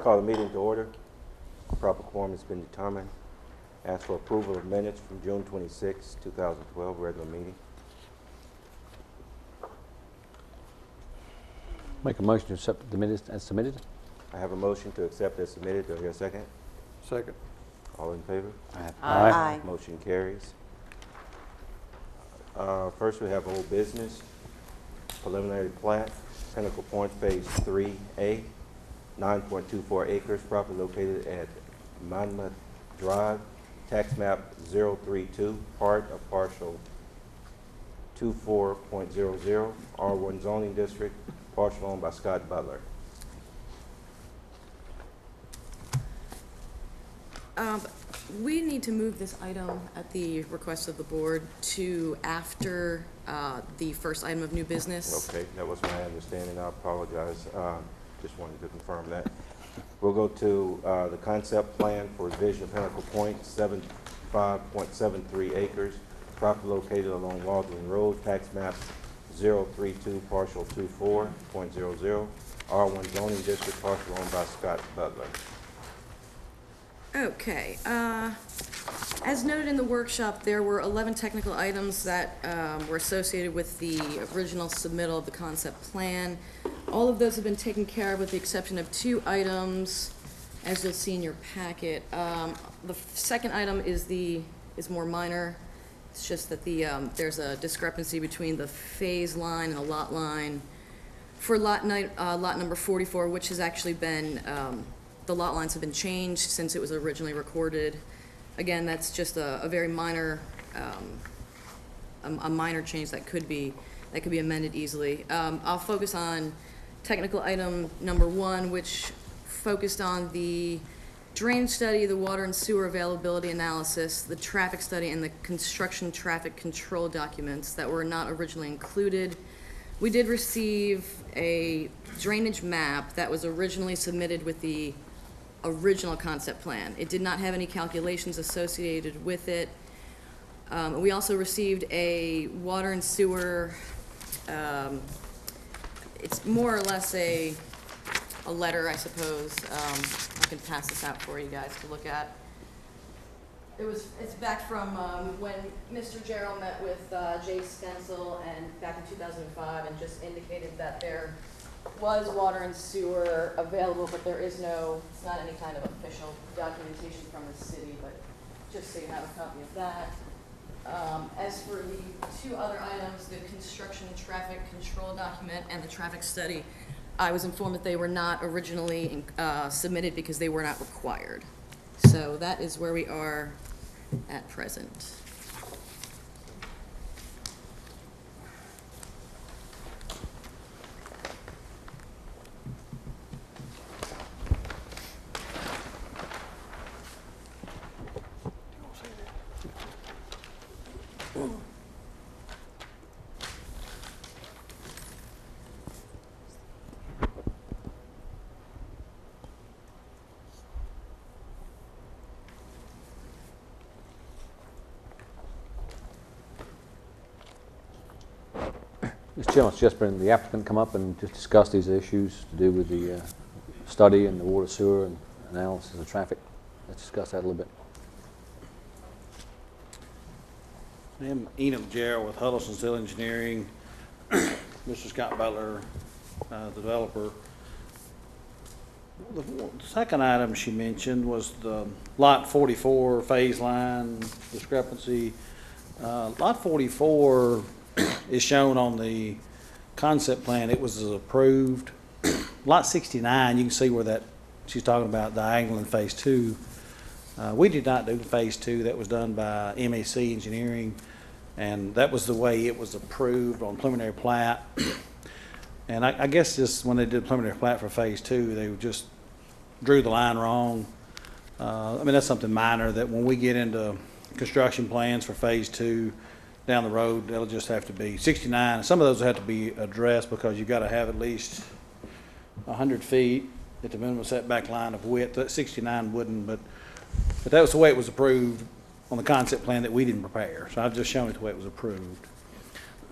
Call the meeting to order. Proper quorum has been determined. Ask for approval of minutes from June 26, 2012, regular meeting. Make a motion to accept the minutes as submitted. I have a motion to accept as submitted. Do I hear a second? Second. All in favor? Aye. Motion carries. First, we have old business. Preliminary plat, Pinnacle Point Phase 3A, 9.24 acres, property located at Monmouth Drive, tax map 032, part of partial 24.00, R1 zoning district, partial owned by Scott Butler. We need to move this item at the request of the board to after the first item of new business. Okay, that was my understanding. I apologize. Just wanted to confirm that. We'll go to the concept plan for revision of Pinnacle Point, 5.73 acres, property located along Waldron Road, tax map 032, partial 24.00, R1 zoning district, partial owned by Scott Butler. Okay, as noted in the workshop, there were 11 technical items that were associated with the original submittal of the concept plan. All of those have been taken care of with the exception of 2 items, as you'll see in your packet. The second item is more minor. It's just that there's a discrepancy between the phase line and the lot line for lot number 44, which has actually been the lot lines have been changed since it was originally recorded. Again, that's just a very minor, a minor change that could be amended easily. I'll focus on technical item number 1, which focused on the drainage study, the water and sewer availability analysis, the traffic study, and the construction traffic control documents that were not originally included. We did receive a drainage map that was originally submitted with the original concept plan. It did not have any calculations associated with it. We also received a water and sewer, it's more or less a letter, I suppose. I can pass this out for you guys to look at. It's back from when Mr. Gerald met with Jay Stencil and back in 2005 and just indicated that there was water and sewer available, but it's not any kind of official documentation from the city, but just so you have a copy of that. As for the 2 other items, the construction traffic control document and the traffic study, I was informed that they were not originally submitted because they were not required. So that is where we are at present. Mr. Chairman, I suggest bring the applicant come up and just discuss these issues to do with the study and the water sewer and analysis of traffic. Let's discuss that a little bit. I'm Enoch Gerald with Huddleston Steel Engineering. Mr. Scott Butler, the developer. The second item she mentioned was the lot 44 phase line discrepancy. Lot 44 is shown on the concept plan. It was approved. Lot 69, you can see where that she's talking about diagonal in phase 2. We did not do phase 2. That was done by MAC Engineering, and that was the way it was approved on preliminary plat. And I guess just when they did preliminary plat for phase 2, they just drew the line wrong. I mean, that's something minor that when we get into construction plans for phase 2 down the road, they'll just have to be 69. Some of those will have to be addressed because you've got to have at least 100 feet at the minimum setback line of width. That 69 wouldn't, but that was the way it was approved on the concept plan that we didn't prepare. So I've just shown it the way it was approved.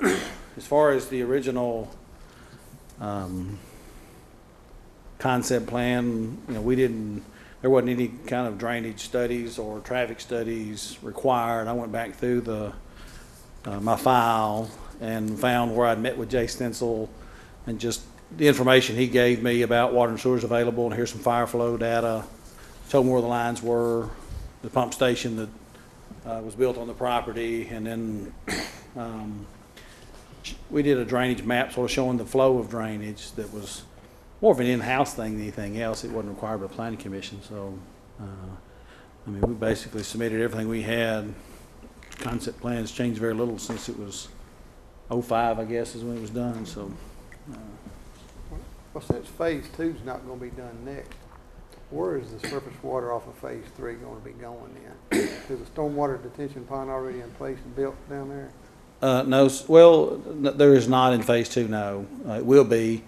As far as the original concept plan, there wasn't any kind of drainage studies or traffic studies required. I went back through my file and found where I'd met with Jay Stencil and just the information he gave me about water and sewers available, and here's some fire flow data, told me where the lines were, the pump station that was built on the property, and then we did a drainage map sort of showing the flow of drainage that was more of an in-house thing than anything else. It wasn't required by the planning commission, so we basically submitted everything we had. Concept plans changed very little since it was '05, I guess, is when it was done, so. Well, since phase 2's not gonna be done next, where is the surface water off of phase 3 gonna be going in? Is the stormwater detention pond already in place and built down there? There is not in phase 2, no. It will be.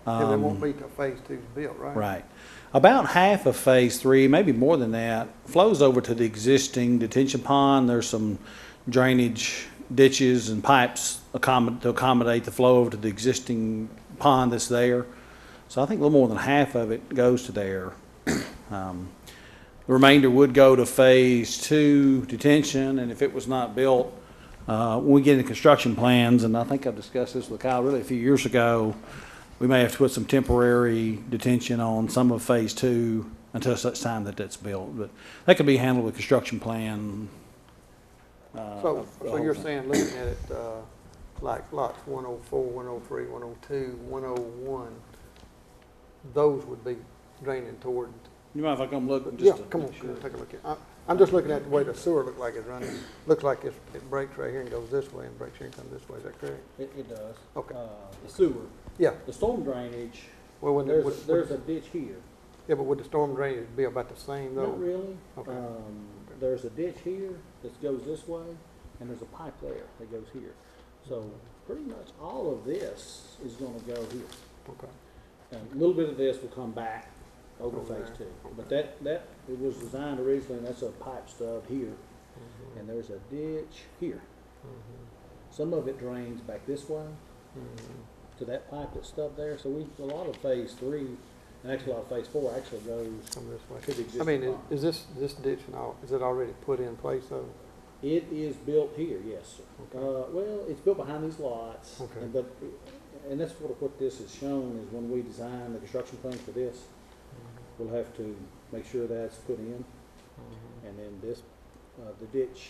And it won't be till phase 2's built, right? Right. About half of phase 3, maybe more than that, flows over to the existing detention pond. There's some drainage ditches and pipes to accommodate the flow over to the existing pond that's there. So I think a little more than half of it goes to there. The remainder would go to phase 2 detention, and if it was not built, when we get into construction plans, and I think I've discussed this with Kyle really a few years ago, we may have to put some temporary detention on some of phase 2 until such time that that's built. But that could be handled with construction plan. So you're saying, looking at it, like lots 104, 103, 102, 101, those would be draining toward. You mind if I come look? Yeah, come on, take a look at. I'm just looking at the way the sewer looks like it's running. Looks like it breaks right here and goes this way, and breaks here and comes this way. Is that correct? It does. Okay. The sewer. Yeah. The storm drainage, Well, when there's a ditch here. yeah, but would the storm drainage be about the same though? Not really. Okay. There's a ditch here that goes this way, and there's a pipe there that goes here. So pretty much all of this is gonna go here. Okay. And a little bit of this will come back over Over phase there. 2. But that it was designed originally, and that's a pipe stub here, and there's a ditch here. Some of it drains back this way to that pipe that's stubbed there. So a lot of phase 3, and actually a lot of phase 4 actually goes Come this way. to the existing I mean, pond. is this ditch and all, is it already put in place though? It is built here, yes, sir. Okay. Well, it's built behind these lots. Okay. And that's what this is shown is when we design the construction plans for this, we'll have to make sure that's put in. And then this, the ditch,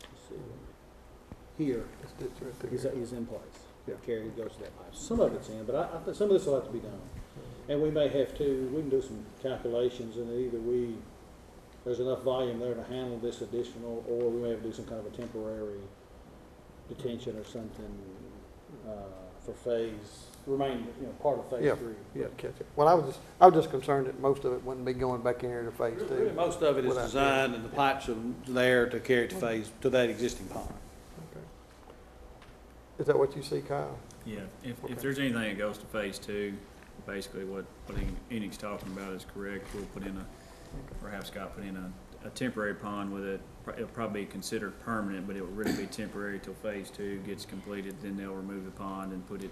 let's see, here This ditch right there. is in place. Yeah. Carried goes to that pipe. Some of it's in, but I think some of this will have to be done. And we may have to, we can do some calculations, and either there's enough volume there to handle this additional, or we may have to do some kind of a temporary detention or something for part of phase Yeah. 3. Yeah, catch it. Well, I was just concerned that most of it wouldn't be going back in here to phase 2. Really, most of it is Without- designed, and the pipes are there to carry it to that existing pond. Okay. Is that what you see, Kyle? Yeah, Okay. if there's anything that goes to phase 2, basically what Enid's talking about is correct. We'll put in or have Scott put in a temporary pond with it. It'll probably be considered permanent, but it will really be temporary till phase 2 gets completed. Then they'll remove the pond and put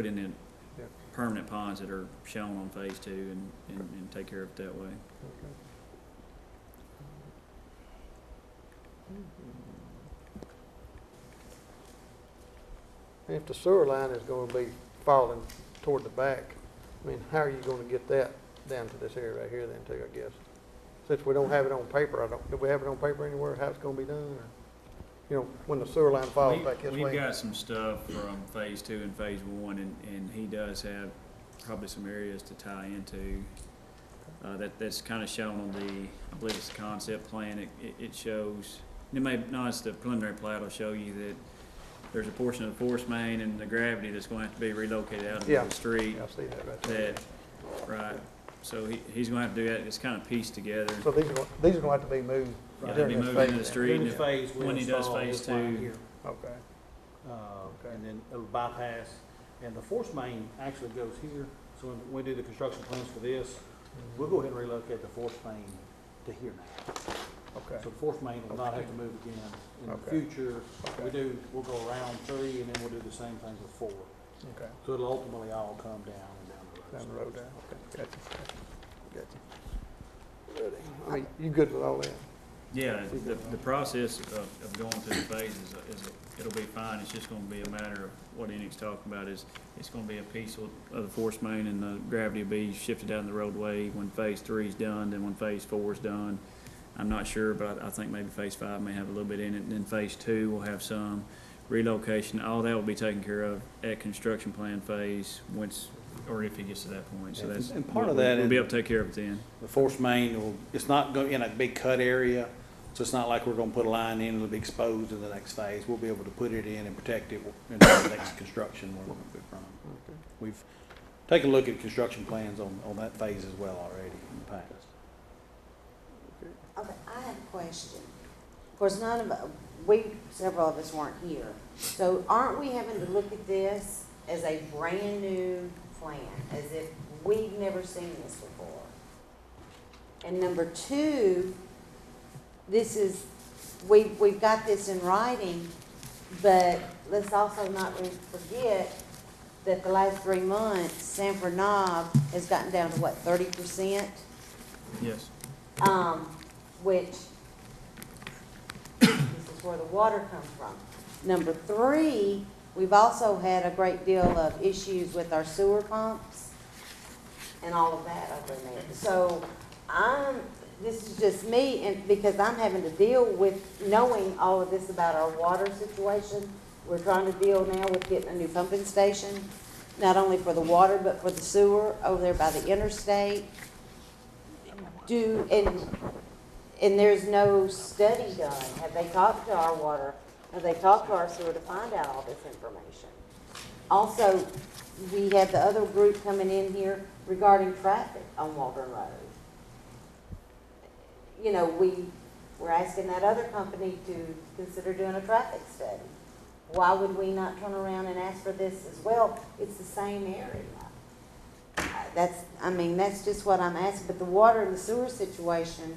in Yeah. permanent ponds that are shown on phase 2 and take care of it that way. Okay. And if the sewer line is gonna be falling toward the back, I mean, how are you gonna get that down to this area right here then too, I guess? Since we don't have it on paper, do we have it on paper anywhere, how it's gonna be done, or, you know, when the sewer line falls back this way? We've got some stuff from phase 2 and phase 1, and he does have probably some areas to tie into. That's kind of shown on I believe it's the concept plan. It shows, you may notice the preliminary plat will show you that there's a portion of the force main and the gravity that's going to have to be relocated out into the street. Yeah, I see that right there. Right. So he's going to have to do that. It's kind of pieced together. So these are gonna have to be moved Yeah, they'll during be this moved into the phase. street. During the phase, we'll When he does install phase this line 2. here. Okay. And then it'll bypass, and the force main actually goes here, so when we do the construction plans for this, we'll go ahead and relocate the force main to here now. Okay. So the force main will not have to move again. In the Okay. future, we'll go around 3, and then we'll do the same thing with 4. Okay. So it'll ultimately all come down and down the road. Down the road there, okay, gotcha. Ready. I mean, you good with all that? Yeah, the process of going through the phases it'll be fine. It's just gonna be a matter of what Enid's talking about is, it's gonna be a piece of the force main and the gravity will be shifted down the roadway when phase 3 is done, then when phase 4 is done. I'm not sure, but I think maybe phase 5 may have a little bit in it, and then phase 2 will have some relocation. All that will be taken care of at construction plan phase once, or if he gets to that point. So that's, And part of that we'll be is- able to take care of it then. The force main will, it's not going in a big cut area, so it's not like we're gonna put a line in, it'll be exposed in the next phase. We'll be able to put it in and protect it until the next construction we're gonna be from. We've taken a look at construction plans on that phase as well already in the past. Okay, I have a question. Of course, several of us weren't here. So aren't we having to look at this as a brand-new plan, as if we've never seen this before? And number two, we've got this in writing, but let's also not forget that the last 3 months, Sanford Knob has gotten down to what, 30%? Yes. Which, this is where the water comes from. Number 3, we've also had a great deal of issues with our sewer pumps and all of that over there. So this is just me, and because I'm having to deal with knowing all of this about our water situation. We're trying to deal now with getting a new pumping station, not only for the water, but for the sewer over there by the interstate. And there's no study done. Have they talked to our water? Have they talked to our sewer to find out all this information? Also, we had the other group coming in here regarding traffic on Waldron Road. You know, we're asking that other company to consider doing a traffic study. Why would we not turn around and ask for this as well? It's the same area. That's just what I'm asking. But the water and the sewer situation,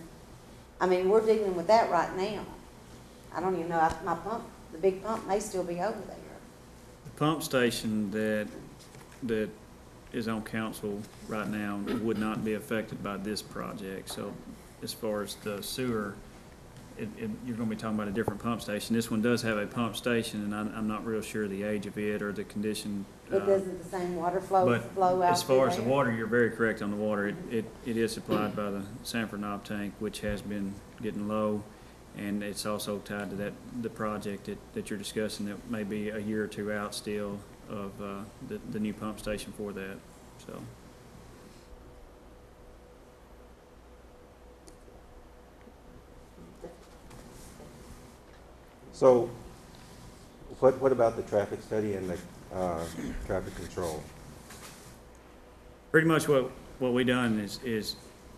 we're dealing with that right now. I don't even know if my pump, the big pump may still be over there. The pump station that is on council right now would not be affected by this project. So as far as the sewer, you're gonna be talking about a different pump station. This one does have a pump station, and I'm not real sure the age of it or the condition. But doesn't the same water flow out But as far as the there? water, you're very correct on the water. It is supplied by the Sanford Knob tank, which has been getting low. And it's also tied to the project that you're discussing that may be a year or two out still of the new pump station for that, so. So, what about the traffic study and the traffic control? Pretty much what we done is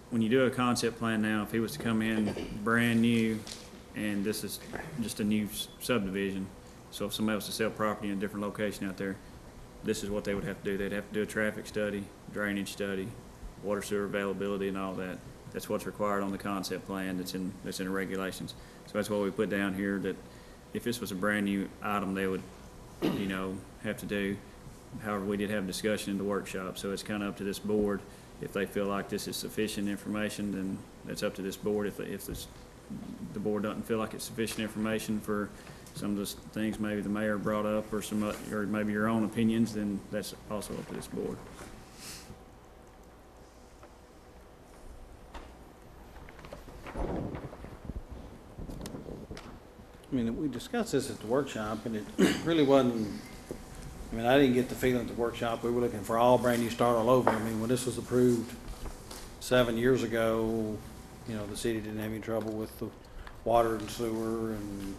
when you do a concept plan now, if he was to come in brand new, and this is just a new subdivision, so if somebody was to sell property in a different location out there, this is what they would have to do. They'd have to do a traffic study, drainage study, water sewer availability and all that. That's what's required on the concept plan that's in the regulations. So that's what we put down here, that if this was a brand new item, they would, have to do. However, we did have a discussion in the workshop, so it's kind of up to this board. If they feel like this is sufficient information, then that's up to this board. If the board doesn't feel like it's sufficient information for some of the things maybe the mayor brought up or or maybe your own opinions, then that's also up to this board. We discussed this at the workshop, and it really wasn't, I didn't get the feeling at the workshop, we were looking for all brand new start all over. When this was approved 7 years ago, the city didn't have any trouble with the water and sewer and,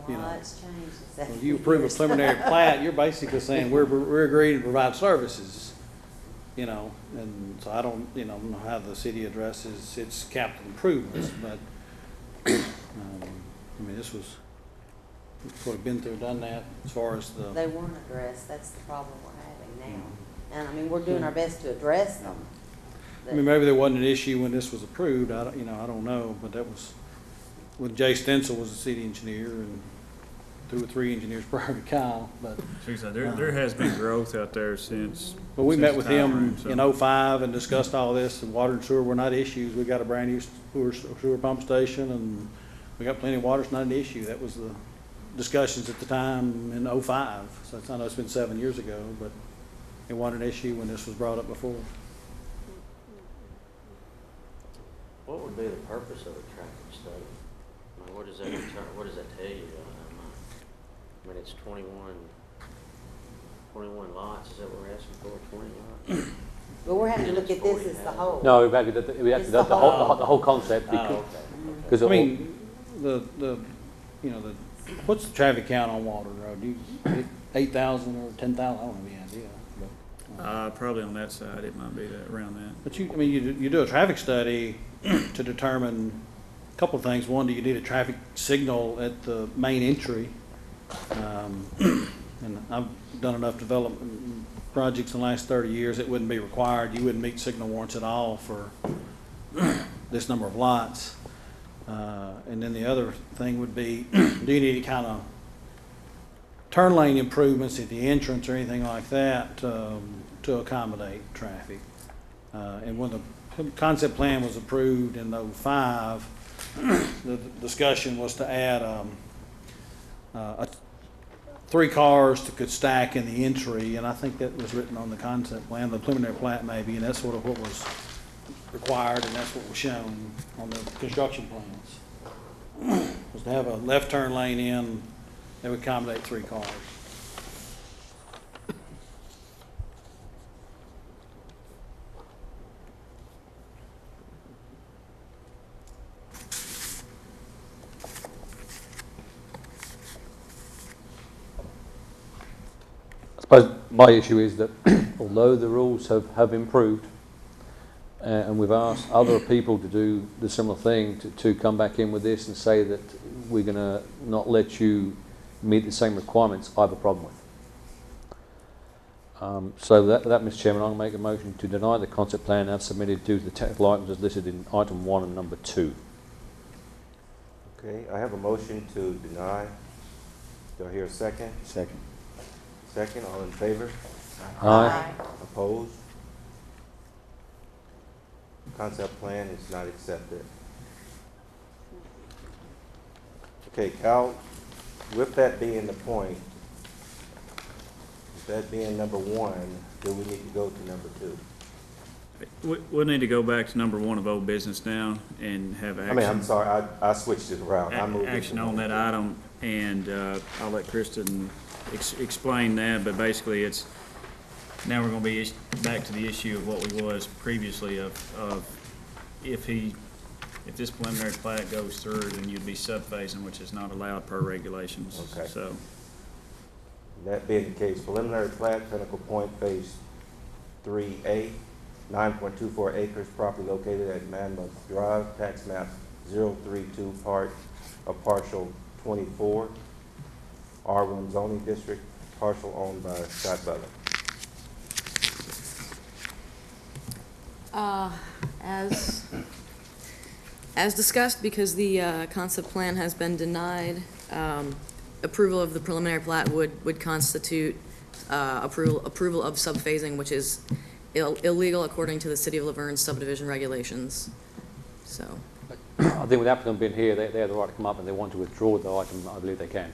Given a lot's changed. since when you approve a preliminary plat, you're basically saying we're agreeing to provide services, and so I don't know how the city addresses its capital improvements, but, this was, sort of been through, done that as far as the. They weren't addressed, that's the problem we're having now. And we're doing our best to address them. Maybe there wasn't an issue when this was approved, I don't know, but that was, when Jay Stencil was the city engineer, and 2 or 3 engineers prior to Kyle, but. So there has been growth out there since. But we since met with the time him frame, so. in '05 and discussed all this, and water and sewer were not issues. We got a brand new sewer pump station, and we got plenty of water, it's not an issue. That was the discussions at the time in '05. So I know it's been 7 years ago, but it wasn't an issue when this was brought up before. What would be the purpose of a traffic study? I mean, what does that tell you? I mean, it's 21 lots, is that what we're asking for, 20 lots? But we're having to look at this as the whole. No, we have to, It's the the whole concept. Oh, okay. Because I mean, what's the traffic count on Walter Road? 8,000 or 10,000? I don't have any idea. But, Probably on that side, it might be around that. But you do a traffic study to determine a couple of things. One, do you need a traffic signal at the main entry? And I've done enough development projects in the last 30 years, it wouldn't be required. You wouldn't meet signal warrants at all for this number of lots. And then the other thing would be, do you need any kind of turn lane improvements at the entrance or anything like that to accommodate traffic? And when the concept plan was approved in '05, the discussion was to add 3 cars that could stack in the entry, and I think that was written on the concept plan, the preliminary plat maybe, and that's sort of what was required, and that's what was shown on the construction plans. Was to have a left turn lane in that would accommodate 3 cars. I suppose my issue is that although the rules have improved, and we've asked other people to do the similar thing, to come back in with this and say that we're going to not let you meet the same requirements, I have a problem with. So that, Mr. Chairman, I'll make a motion to deny the concept plan as submitted due to the technical items as listed in item 1 and number 2. Okay, I have a motion to deny. Do I hear a second? Second. Second, all in favor? Aye. Opposed? Concept plan is not accepted. Okay, Cal, with that being the point, with that being number 1, do we need to go to number 2? We'll need to go back to number 1 of old business now and have action. I mean, I'm sorry, I switched it around. I moved it Action to on number that 2. item, and I'll let Kristen explain that, but basically it's, now we're gonna be back to the issue of what we was previously of if this preliminary plat goes through, then you'd be subphasing, which is not allowed per regulations. Okay. So, That being the case, preliminary plat, Pinnacle Point Phase 3A, 9.24 acres, property located at Monmouth Drive, tax map 032, part of partial 24, R1 zoning district, partial owned by Scott Butler. As discussed, because the concept plan has been denied, approval of the preliminary plat would constitute approval of subphasing, which is illegal according to the City of Laverne's subdivision regulations. So, I think with the applicant being here, they have the right to come up, and they want to withdraw the item, I believe they can.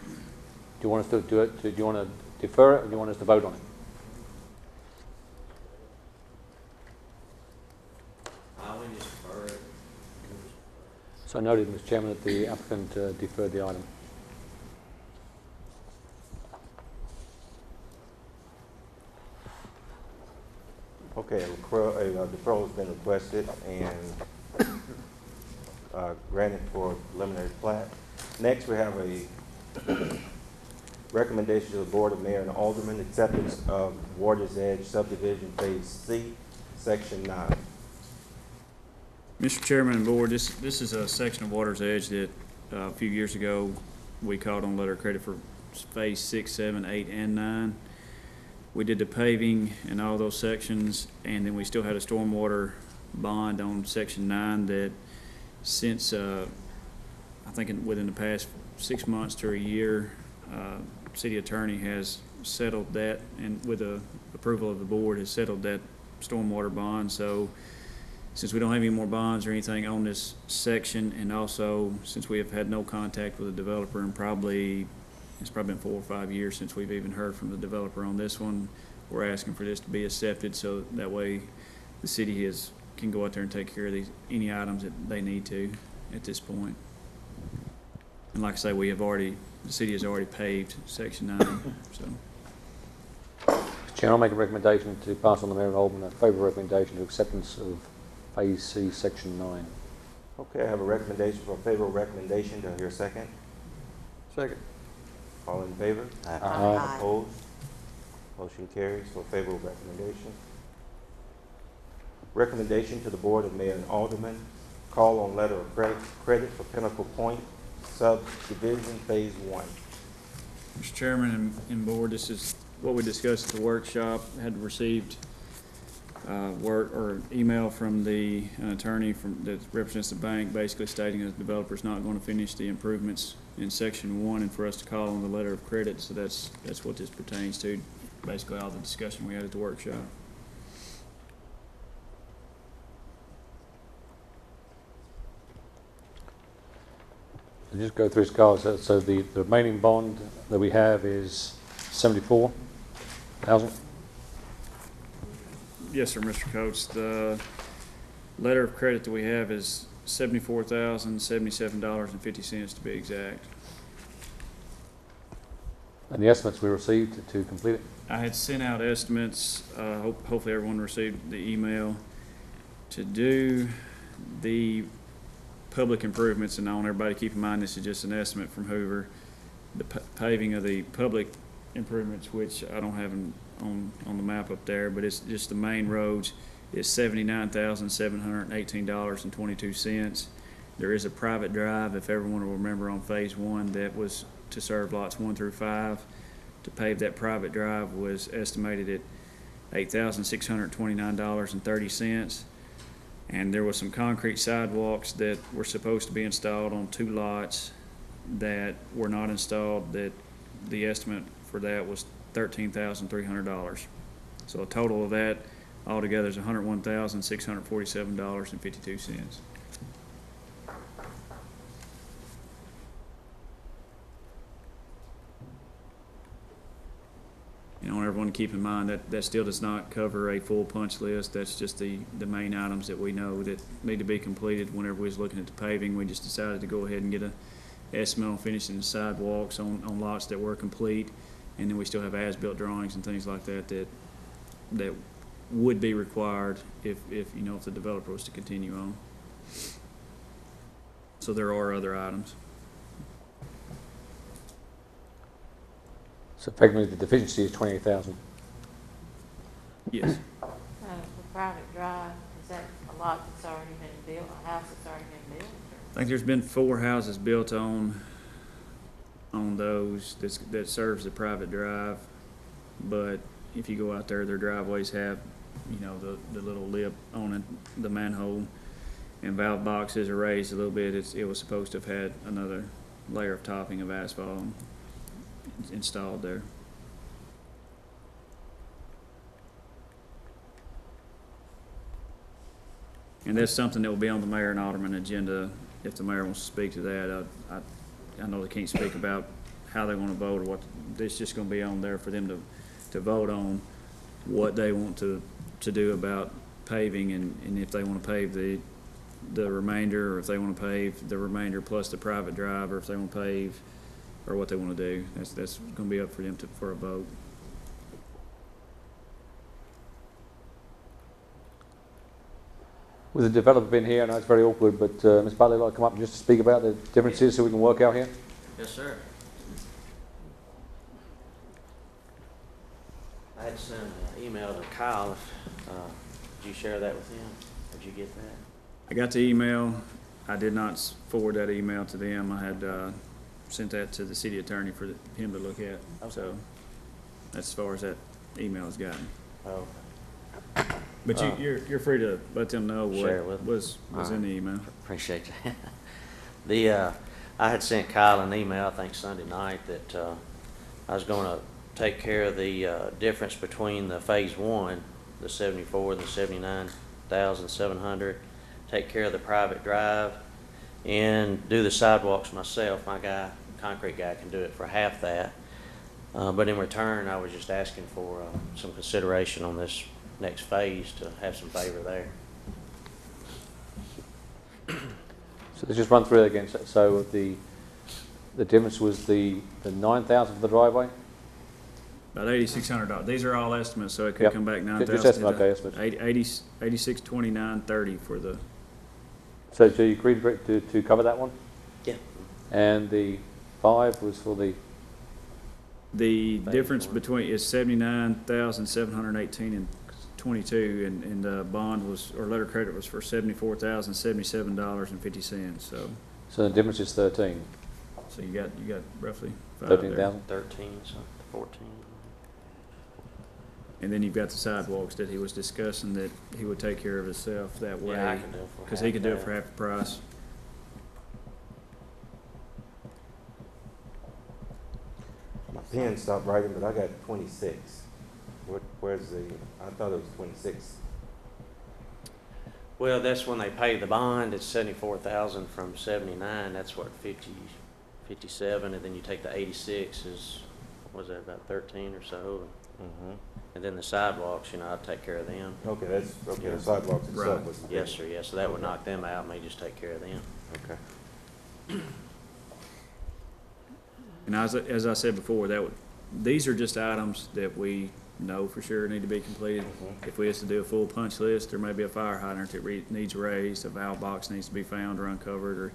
Do you want us to do it? Do you want to defer it, or do you want us to vote on it? I would just defer it. So I noted, Mr. Chairman, that the applicant deferred the item. Okay, a deferral has been requested and granted for preliminary plat. Next, we have a recommendation to the Board of Mayor and Aldermen, acceptance of Water's Edge subdivision Phase C, Section 9. Mr. Chairman and Board, this is a section of Water's Edge that a few years ago we called on letter of credit for Phase 6, 7, 8, and 9. We did the paving in all those sections, and then we still had a stormwater bond on Section 9 that since I think within the past 6 months to a year, city attorney has settled that, and with the approval of the board, has settled that stormwater bond. So since we don't have any more bonds or anything on this section, and also since we have had no contact with the developer, and it's probably been 4 or 5 years since we've even heard from the developer on this one, we're asking for this to be accepted, so that way the city can go out there and take care of any items that they need to at this point. And like I say, the city has already paved section 9, so. Chair, I'll make a recommendation to pass on the Mayor and Alderman a favourable recommendation to acceptance of Phase C, Section 9. Okay, I have a recommendation for a favorable recommendation. Do I hear a second? Second. All in favor? Aye. Opposed? Motion carries for favorable recommendation. Recommendation to the Board of Mayor and Aldermen, call on letter of credit for Pinnacle Point subdivision Phase 1. Mr. Chairman and Board, this is what we discussed at the workshop. Had received email from an attorney that represents the bank, basically stating that the developer's not going to finish the improvements in Section 1, and for us to call on the letter of credit. So that's what this pertains to, basically all the discussion we had at the workshop. I'll just go through his cards. So the remaining bond that we have is 74,000. Yes, sir, Mr. Coates. The letter of credit that we have is $74,077.50 to be exact. And the estimates we received to complete it. I had sent out estimates, hopefully everyone received the email, to do the public improvements, and I want everybody to keep in mind this is just an estimate from Hoover. The paving of the public improvements, which I don't have on the map up there, but it's just the main roads, is $79,718.22. There is a private drive, if everyone will remember, on Phase 1 that was to serve lots 1 through 5. To pave that private drive was estimated at $8,629.30. And there was some concrete sidewalks that were supposed to be installed on 2 lots that were not installed, that the estimate for that was $13,300. So a total of that altogether is $101,647.52. I want everyone to keep in mind that that still does not cover a full punch list. That's just the main items that we know that need to be completed. Whenever we was looking at the paving, we just decided to go ahead and get an estimate on finishing the sidewalks on lots that were complete, and then we still have as-built drawings and things like that that would be required if the developer was to continue on. So there are other items. So effectively the deficiency is 28,000. Yes. The private drive, is that a lot that's already been built, a house that's already been built? I think there's been 4 houses built on those that serves the private drive, but if you go out there, their driveways have, the little lip on it, the manhole, and valve boxes are raised a little bit. It was supposed to have had another layer of topping of asphalt installed there. And that's something that will be on the mayor and alderman agenda if the mayor wants to speak to that. I know they can't speak about how they want to vote or what. It's just going to be on there for them to vote on what they want to do about paving, and if they want to pave the remainder, or if they want to pave the remainder plus the private drive, or if they want to pave, or what they want to do. That's going to be up for them for a vote. With the developer being here, I know it's very awkward, but Ms. Bartley would like to come up and just to speak about the differences so we can work out here. Yes, sir. I had sent an email to Kyle. Did you share that with him? Did you get that? I got the email. I did not forward that email to them. I had sent that to the city attorney for him to look at. Okay. So that's as far as that email has gotten. Oh, But you're free to let them know Share it with what them. was All in the email. appreciate you. I had sent Kyle an email, I think Sunday night, that I was going to take care of the difference between the Phase 1, the 74 and the 79,700, take care of the private drive, and do the sidewalks myself. My guy, concrete guy, can do it for half that. But in return, I was just asking for some consideration on this next phase to have some favor there. So let's just run through that again. So the difference was the 9,000 for the driveway? About $8,600. These are all estimates, so it could Yep. come back 9,000. Just estimate, okay, estimate. 8629.30 for the, So you agreed to cover that one? Yeah. And the 5 was for the, the Phase difference 1. between is 79,718 and 22, and bond was, or letter of credit was for $74,077.50. so the difference is 13. So you got roughly 5 there. 13,000? 13, so 14. And then you've got the sidewalks that he was discussing that he would take care of himself that way. Yeah, I can do it for Because half he could do it that. for half the price. My pen stopped writing, but I got 26. Where's the, I thought it was 26. Well, that's when they pay the bond. It's 74,000 from 79. That's what, 57, and then you take the 86 is, what was that, about 13 or so? Mm-hmm. And then the sidewalks, you know, I'd take care of them. Okay, the Yeah. sidewalks itself Right. was the Yes, big- sir, yes. So that would knock them out, and they just take care of them. Okay. And as I said before, these are just items that we know for sure need to be completed. Mhm. If we was to do a full punch list, there may be a fire hydrant that needs raised, a valve box needs to be found or uncovered, or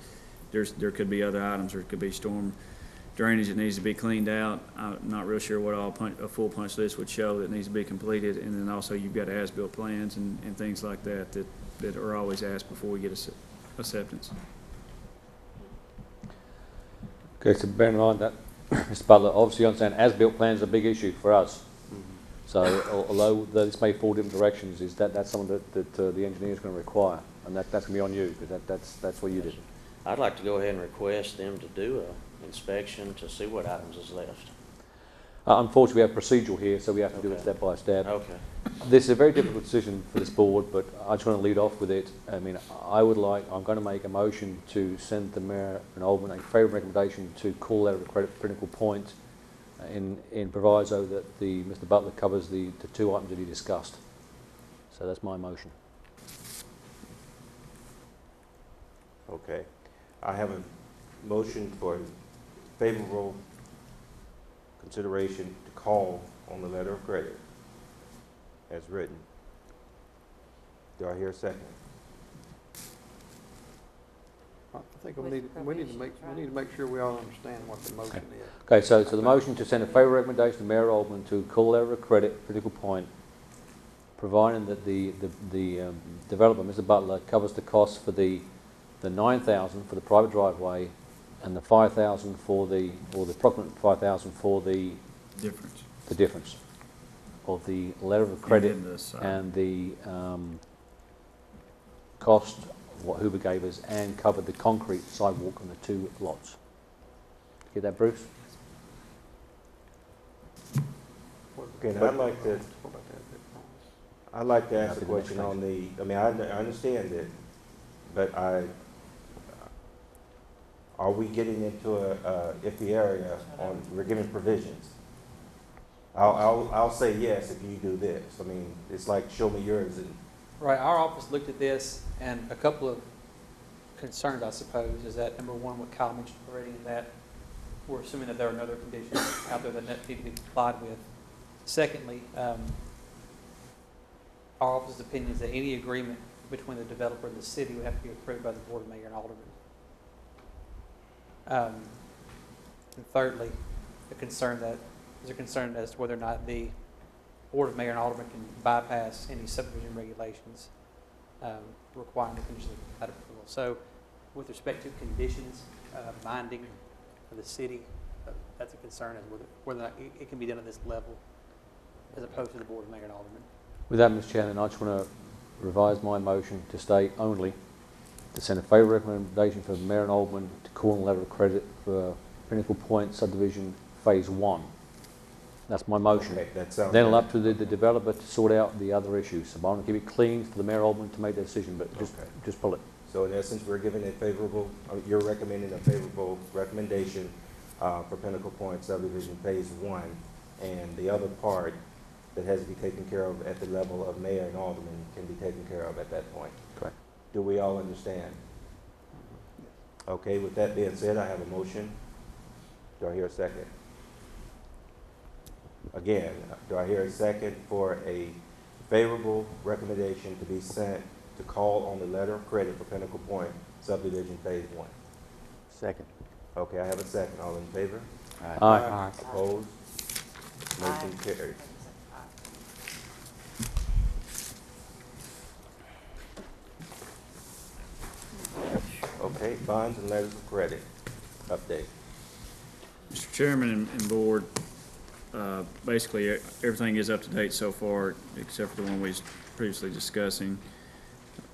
there could be other items, there could be storm drainage that needs to be cleaned out. I'm not real sure what all a full punch list would show that needs to be completed. And then also you've got as-built plans and things like that are always asked before we get acceptance. Okay, so bear in mind that, Mr. Butler, obviously you understand as-built plans are a big issue for us. So although this may fall different directions, that's something that the engineer is going to require, and that's going to be on you, because that's what you did. I'd like to go ahead and request them to do a inspection to see what items is left. Unfortunately, we have procedural here, so we have to do it Okay. step by step. Okay. This is a very difficult decision for this board, but I just want to lead off with it. I mean, I'm going to make a motion to send the Mayor and Alderman a favourable recommendation to call out a critical point in proviso that Mr. Butler covers the 2 items that he discussed. So that's my motion. Okay. I have a motion for favorable consideration to call on the letter of credit as written. Do I hear a second? I think With we need to make sure we all understand what the motion is. Okay, so the motion to send a favourable recommendation to Mayor Alderman to call letter of credit, critical point, providing that the developer, Mr. Butler, covers the costs for the 9,000 for the private driveway and the 5,000 for the approximate 5,000 for the difference of the letter of credit And then the side. and the cost of what Hoover gave us, and covered the concrete sidewalk on the 2 lots. Get that, Bruce? Okay, now I'd like to What about that? I'd like to ask Happy a to make question on I mean, I understand it, but are we getting into a iffy area on, we're giving provisions? I'll say yes if you do this. I mean, it's like, show me yours, and Right, our office looked at this, and a couple of concerns, I suppose, is that, number one, what Kyle mentioned already, in that we're assuming that there are no other conditions out there that need to be complied with. Secondly, our office's opinion is that any agreement between the developer and the city would have to be approved by the Board of Mayor and Alderman. And thirdly, there's a concern as to whether or not the Board of Mayor and Alderman can bypass any subdivision regulations requiring the conditions of plat approval. So with respect to conditions binding for the city, that's a concern as whether or not it can be done at this level as opposed to the Board of Mayor and Alderman. With that, Mr. Chairman, I just want to revise my motion to state only to send a favourable recommendation for the Mayor and Alderman to call in a letter of credit for Pinnacle Point subdivision phase 1. That's my motion. Okay, that sounds Then good. it's up to the developer to sort out the other issues. So I want to keep it clean for the Mayor and Alderman to make their decision, but Okay. just pull it. So in essence, we're giving a favorable, you're recommending a favorable recommendation for Pinnacle Point subdivision phase 1, and the other part that has to be taken care of at the level of mayor and alderman can be taken care of at that point. Correct. Do we all understand? Okay, with that being said, I have a motion. Do I hear a second? Again, do I hear a second for a favorable recommendation to be sent to call on the letter of credit for Pinnacle Point subdivision phase 1? Second. Okay, I have a second. All in favor? Aye. Opposed? Motion carries. Okay, bonds and letters of credit. Update. Mr. Chairman and Board, basically, everything is up to date so far, except for the one we was previously discussing.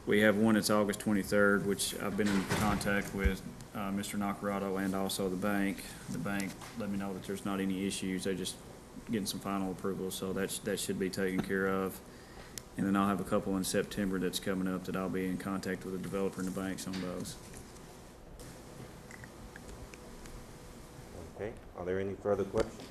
We have one that's August 23rd, which I've been in contact with Mr. Nacarado and also the bank. The bank let me know that there's not any issues. They're just getting some final approval, so that should be taken care of. And then I'll have a couple in September that's coming up that I'll be in contact with the developer and the banks on those. Okay, are there any further questions?